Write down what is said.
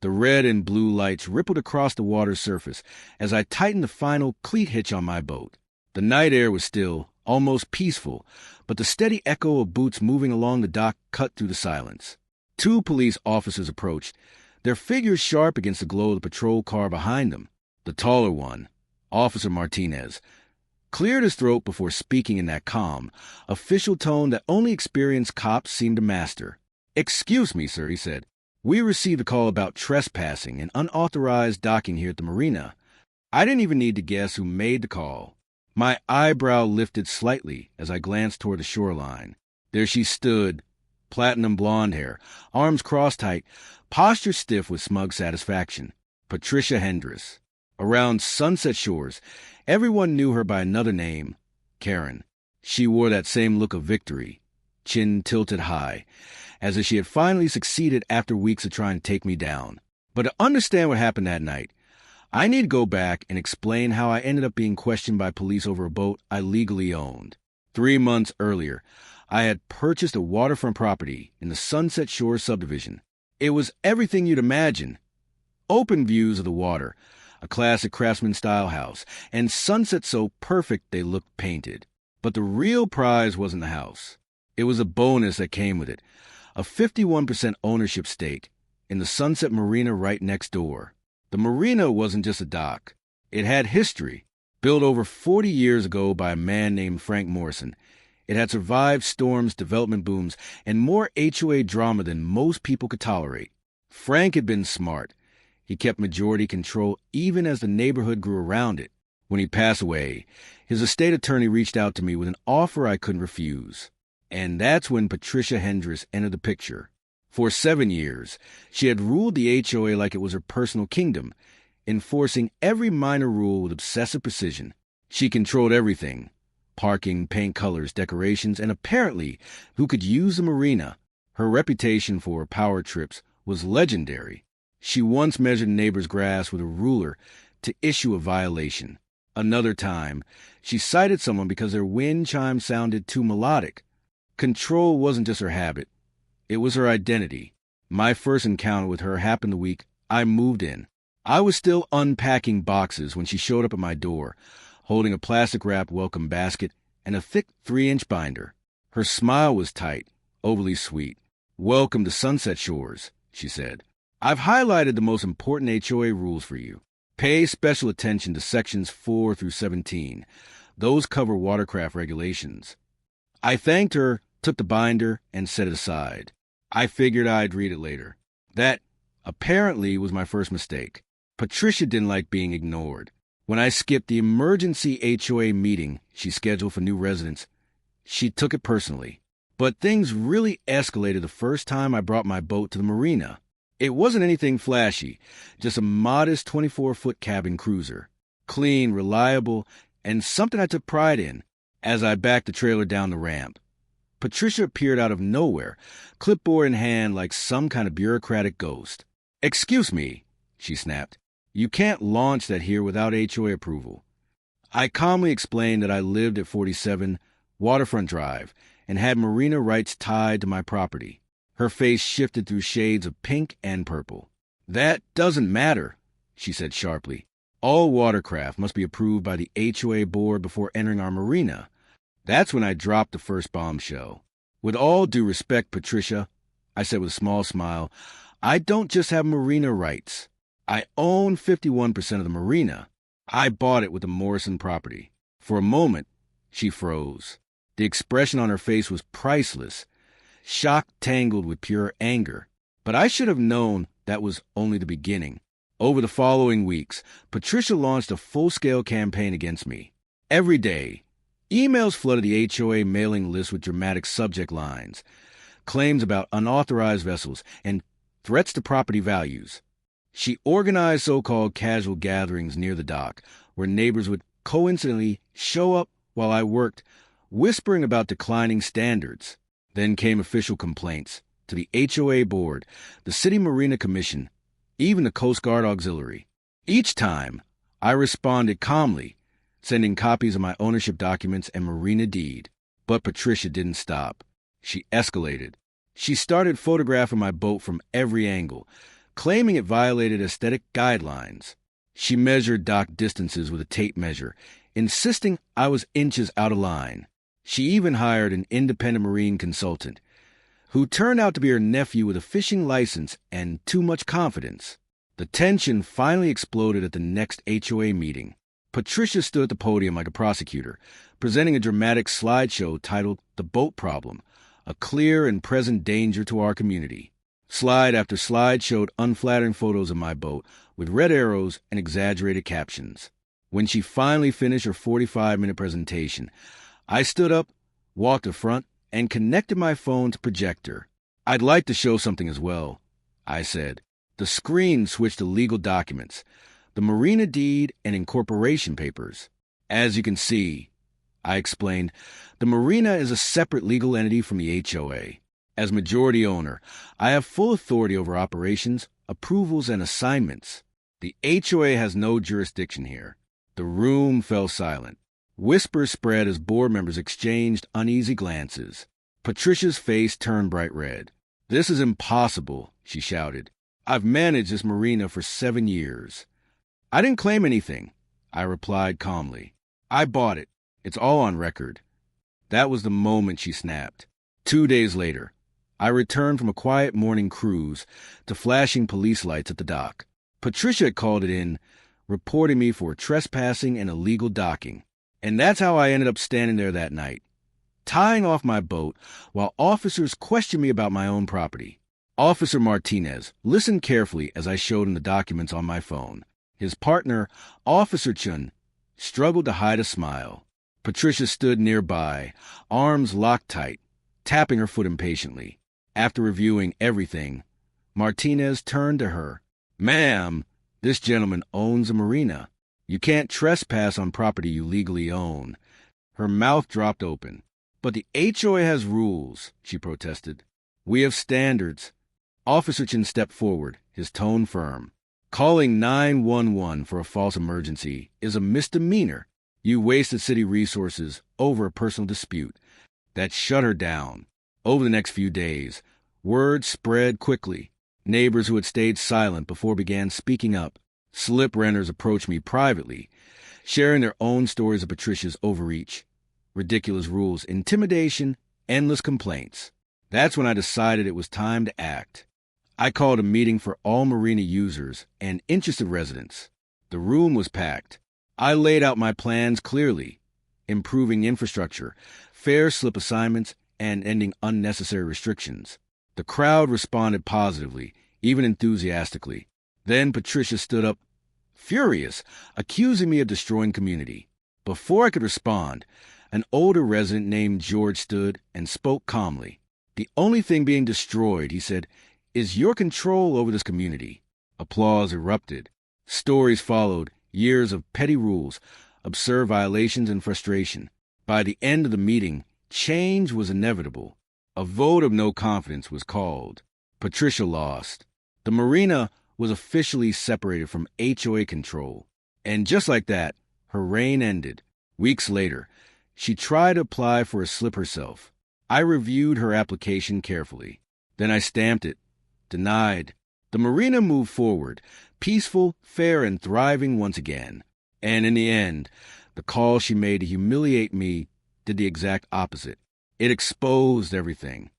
The red and blue lights rippled across the water's surface as I tightened the final cleat hitch on my boat. The night air was still, almost peaceful, but the steady echo of boots moving along the dock cut through the silence. 2 police officers approached, their figures sharp against the glow of the patrol car behind them. The taller one, Officer Martinez, cleared his throat before speaking in that calm, official tone that only experienced cops seem to master. "Excuse me, sir," he said. "We received a call about trespassing and unauthorized docking here at the marina. I didn't even need to guess who made the call." My eyebrow lifted slightly as I glanced toward the shoreline. There she stood, platinum blonde hair, arms crossed tight, posture stiff with smug satisfaction. Patricia Hendress. Around Sunset Shores, everyone knew her by another name, Karen. She wore that same look of victory, chin tilted high, as if she had finally succeeded after weeks of trying to take me down. But to understand what happened that night, I need to go back and explain how I ended up being questioned by police over a boat I legally owned. 3 months earlier, I had purchased a waterfront property in the Sunset Shores subdivision. It was everything you'd imagine. Open views of the water, a classic craftsman-style house, and sunsets so perfect they looked painted. But the real prize wasn't the house. It was a bonus that came with it, a 51% ownership stake in the Sunset Marina right next door. The marina wasn't just a dock. It had history. Built over 40 years ago by a man named Frank Morrison, it had survived storms, development booms, and more HOA drama than most people could tolerate. Frank had been smart. He kept majority control even as the neighborhood grew around it. When he passed away, his estate attorney reached out to me with an offer I couldn't refuse. And that's when Patricia Hendress entered the picture. For 7 years, she had ruled the HOA like it was her personal kingdom, enforcing every minor rule with obsessive precision. She controlled everything: parking, paint colors, decorations, and apparently who could use the marina. Her reputation for power trips was legendary. She once measured neighbors' grass with a ruler to issue a violation. Another time, she cited someone because their wind chime sounded too melodic. Control wasn't just her habit. It was her identity. My first encounter with her happened the week I moved in. I was still unpacking boxes when she showed up at my door, holding a plastic-wrapped welcome basket and a thick 3-inch binder. Her smile was tight, overly sweet. "Welcome to Sunset Shores," she said. "I've highlighted the most important HOA rules for you. Pay special attention to sections 4 through 17. Those cover watercraft regulations." I thanked her, took the binder, and set it aside. I figured I'd read it later. That, apparently, was my first mistake. Patricia didn't like being ignored. When I skipped the emergency HOA meeting she scheduled for new residents, she took it personally. But things really escalated the first time I brought my boat to the marina. It wasn't anything flashy, just a modest 24-foot cabin cruiser. Clean, reliable, and something I took pride in. As I backed the trailer down the ramp, Patricia appeared out of nowhere, clipboard in hand like some kind of bureaucratic ghost. "Excuse me," she snapped. "You can't launch that here without HOA approval." I calmly explained that I lived at 47 Waterfront Drive and had marina rights tied to my property. Her face shifted through shades of pink and purple. "That doesn't matter," she said sharply. "All watercraft must be approved by the HOA board before entering our marina." That's when I dropped the first bombshell. "With all due respect, Patricia," I said with a small smile, "I don't just have marina rights. I own 51% of the marina. I bought it with the Morrison property." For a moment, she froze. The expression on her face was priceless, shock tangled with pure anger. But I should have known that was only the beginning. Over the following weeks, Patricia launched a full-scale campaign against me. Every day, emails flooded the HOA mailing list with dramatic subject lines, claims about unauthorized vessels, and threats to property values. She organized so-called casual gatherings near the dock, where neighbors would coincidentally show up while I worked, whispering about declining standards. Then came official complaints to the HOA board, the City Marina Commission, even the Coast Guard Auxiliary. Each time, I responded calmly, sending copies of my ownership documents and marina deed. But Patricia didn't stop. She escalated. She started photographing my boat from every angle, claiming it violated aesthetic guidelines. She measured dock distances with a tape measure, insisting I was inches out of line. She even hired an independent marine consultant, who turned out to be her nephew with a fishing license and too much confidence. The tension finally exploded at the next HOA meeting. Patricia stood at the podium like a prosecutor, presenting a dramatic slideshow titled The Boat Problem, a clear and present danger to our community. Slide after slide showed unflattering photos of my boat with red arrows and exaggerated captions. When she finally finished her 45-minute presentation, I stood up, walked to front, and connected my phone to projector. "I'd like to show something as well," I said. The screen switched to legal documents, the marina deed and incorporation papers. "As you can see," I explained, "the marina is a separate legal entity from the HOA. As majority owner, I have full authority over operations, approvals, and assignments. The HOA has no jurisdiction here." The room fell silent. Whispers spread as board members exchanged uneasy glances. Patricia's face turned bright red. "This is impossible," she shouted. "I've managed this marina for 7 years." "I didn't claim anything," I replied calmly. "I bought it. It's all on record." That was the moment she snapped. 2 days later, I returned from a quiet morning cruise to flashing police lights at the dock. Patricia had called it in, reporting me for trespassing and illegal docking. And that's how I ended up standing there that night, tying off my boat while officers questioned me about my own property. Officer Martinez listened carefully as I showed him the documents on my phone. His partner, Officer Chun, struggled to hide a smile. Patricia stood nearby, arms locked tight, tapping her foot impatiently. After reviewing everything, Martinez turned to her. "Ma'am, this gentleman owns a marina. You can't trespass on property you legally own." Her mouth dropped open. "But the HOA has rules," she protested. "We have standards." Officer Chin stepped forward, his tone firm. "Calling 911 for a false emergency is a misdemeanor. You wasted city resources over a personal dispute." That shut her down. Over the next few days, word spread quickly. Neighbors who had stayed silent before began speaking up. Slip renters approached me privately, sharing their own stories of Patricia's overreach, ridiculous rules, intimidation, endless complaints. That's when I decided it was time to act. I called a meeting for all marina users and interested residents. The room was packed. I laid out my plans clearly: improving infrastructure, fair slip assignments, and ending unnecessary restrictions. The crowd responded positively, even enthusiastically. Then Patricia stood up, furious, accusing me of destroying community. Before I could respond, an older resident named George stood and spoke calmly. "The only thing being destroyed," he said, "is your control over this community." Applause erupted. Stories followed, years of petty rules, absurd violations, and frustration. By the end of the meeting, change was inevitable. A vote of no confidence was called. Patricia lost. The marina was officially separated from HOA control. And just like that, her reign ended. Weeks later, she tried to apply for a slip herself. I reviewed her application carefully. Then I stamped it. Denied. The marina moved forward, peaceful, fair, and thriving once again. And in the end, the call she made to humiliate me did the exact opposite. It exposed everything.